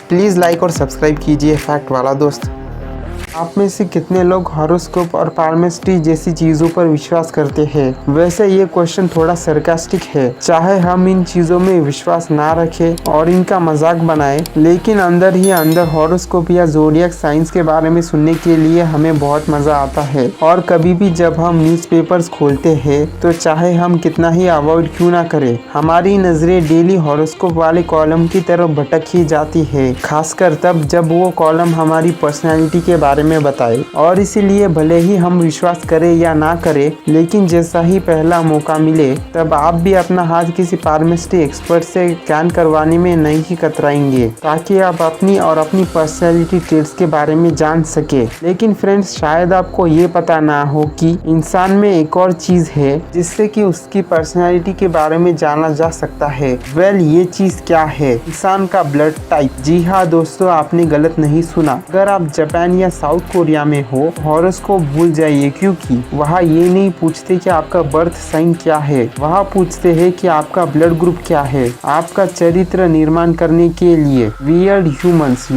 Please like और subscribe कीजिए fact वाला दोस्त। आप में से कितने लोग हॉरोस्कोप और पाल्मिस्ट्री जैसी चीज़ों पर विश्वास करते हैं? वैसे ये क्वेश्चन थोड़ा सरकास्टिक है। चाहे हम इन चीज़ों में विश्वास ना रखें और इनका मजाक बनाएं, लेकिन अंदर ही अंदर हॉरोस्कोप या ज़ोडिएक साइंस के बारे में सुनने के लिए हमें बहुत मज़ा आता है। और कभी भी जब हम न्यूज़पेपर्स खोलते हैं तो चाहे हम कितना ही अवॉइड क्यों ना करें, हमारी नज़रें डेली हॉरोस्कोप वाले कॉलम की तरफ भटक ही जाती है, खासकर तब जब वो कॉलम हमारी पर्सनैलिटी के बारे में बताए। और इसीलिए भले ही हम विश्वास करें या ना करें, लेकिन जैसा ही पहला मौका मिले तब आप भी अपना हाथ किसी पाल्मिस्ट्री एक्सपर्ट से स्कैन करवाने में नहीं ही कतराएंगे, ताकि आप अपनी और अपनी पर्सनैलिटी ट्रेट्स के बारे में जान सके। लेकिन फ्रेंड्स, शायद आपको ये पता ना हो कि इंसान में एक और चीज है जिससे कि उसकी पर्सनैलिटी के बारे में जाना जा सकता है। ये चीज क्या है? इंसान का ब्लड टाइप। जी हाँ दोस्तों, आपने गलत नहीं सुना। अगर आप जापान या साउथ कोरिया में हो, हॉरोस्कोप भूल जाइए, क्योंकि वहाँ ये नहीं पूछते कि आपका बर्थ साइन क्या है, वहाँ पूछते हैं कि आपका ब्लड ग्रुप क्या है। आपका चरित्र निर्माण करने के लिए वियर्ड ह्यूमंस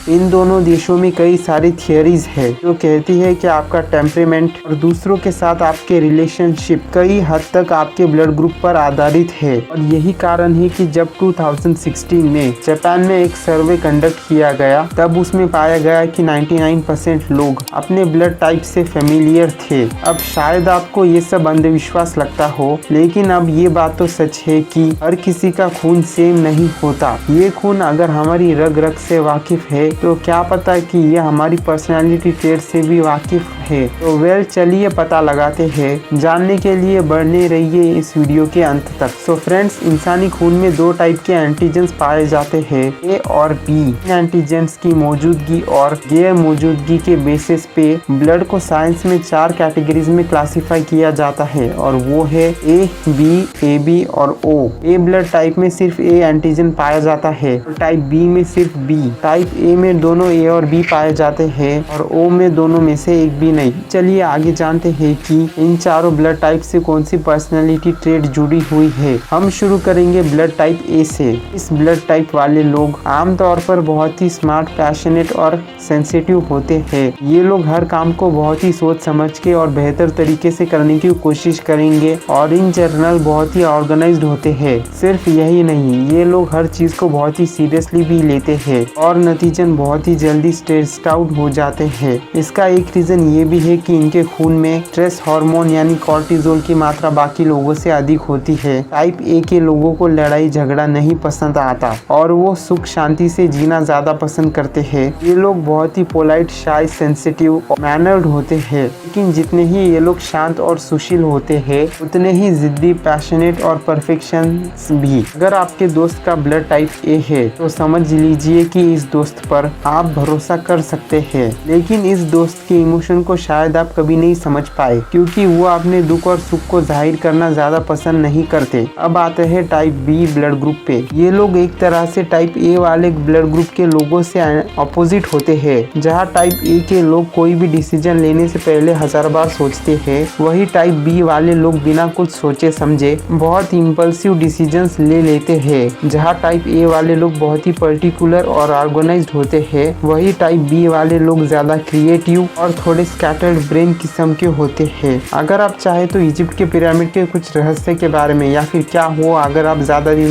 इन दोनों देशों में कई सारी थियरीज है जो कहती है कि आपका टेम्परेमेंट और दूसरों के साथ आपके रिलेशनशिप कई हद तक आपके ब्लड ग्रुप पर आधारित है। और यही कारण है कि जब 2016 में जापान में एक सर्वे कंडक्ट किया गया, तब उसमें पाया गया कि 99% लोग अपने ब्लड टाइप से फेमिलियर थे। अब शायद आपको ये सब अंधविश्वास लगता हो, लेकिन अब ये बात तो सच है कि हर किसी का खून सेम नहीं होता। ये खून अगर हमारी रग रग से वाकिफ है तो क्या पता कि ये हमारी पर्सनालिटी ट्रेट से भी वाकिफ है। तो चलिए पता लगाते हैं। जानने के लिए बने रहिए इस वीडियो के अंत तक। सो फ्रेंड्स, इंसानी खून में दो टाइप के एंटीजेंस पाए जाते हैं, ए और बी। एंटीजेंस की मौजूदगी और गैर मौजूदगी के बेसिस पे ब्लड को साइंस में 4 कैटेगरीज में क्लासिफाई किया जाता है, और वो है ए, बी, ए बी और ओ। ए ब्लड टाइप में सिर्फ ए एंटीजन पाया जाता है, और टाइप बी में सिर्फ बी। टाइप ए में दोनों ए और बी पाए जाते हैं, और ओ में दोनों में से एक भी नहीं। चलिए आगे जानते हैं कि इन चारों ब्लड टाइप से कौन सी पर्सनैलिटी ट्रेट जुड़ी हुई है। हम शुरू करेंगे ब्लड टाइप ए से। इस ब्लड टाइप वाले लोग आमतौर पर बहुत ही स्मार्ट, पैशनेट और सेंसिटिव होते हैं। ये लोग हर काम को बहुत ही सोच समझ के और बेहतर तरीके से करने की कोशिश करेंगे, और इन जनरल बहुत ही ऑर्गेनाइज्ड होते हैं। सिर्फ यही नहीं, ये लोग हर चीज को बहुत ही सीरियसली भी लेते हैं, और नतीजन बहुत ही जल्दी स्ट्रेस्ड आउट हो जाते हैं। इसका एक रीजन ये भी है कि इनके खून में स्ट्रेस हार्मोन यानी कॉर्टिजोल की मात्रा बाकी लोगों से अधिक होती है। टाइप ए के लोगों को लड़ाई झगड़ा नहीं पसंद आता, और वो सुख शांति से जीना ज्यादा पसंद करते हैं। ये लोग बहुत ही पोलाइट, शाय, सेंसिटिव, मैनर्ड होते हैं। लेकिन जितने ही ये लोग शांत और सुशील होते हैं, उतने ही जिद्दी, पैशनेट और परफेक्शन भी। अगर आपके दोस्त का ब्लड टाइप ए है तो समझ लीजिए कि इस दोस्त पर आप भरोसा कर सकते हैं। लेकिन इस दोस्त के इमोशन को शायद आप कभी नहीं समझ पाए, क्योंकि वो अपने दुख और सुख को जाहिर करना ज्यादा पसंद नहीं करते। अब आते हैं टाइप बी ब्लड ग्रुप पे। ये लोग एक तरह से टाइप ए वाले ब्लड ग्रुप के लोगों से अपोजिट होते हैं। जहाँ टाइप ए के लोग कोई भी डिसीजन लेने से पहले 1000 बार सोचते हैं, वही टाइप बी वाले लोग बिना कुछ सोचे समझे बहुत इम्पल्सिव डिसीजंस ले लेते हैं। जहाँ टाइप ए वाले लोग बहुत ही पर्टिकुलर और ऑर्गेनाइज्ड होते हैं, वही टाइप बी वाले लोग ज्यादा क्रिएटिव और थोड़े स्कैटर्ड ब्रेन किस्म के होते हैं। अगर आप चाहे तो इजिप्ट के पिरामिड के कुछ रहस्य के बारे में, या फिर क्या हुआ अगर आप ज्यादा दिन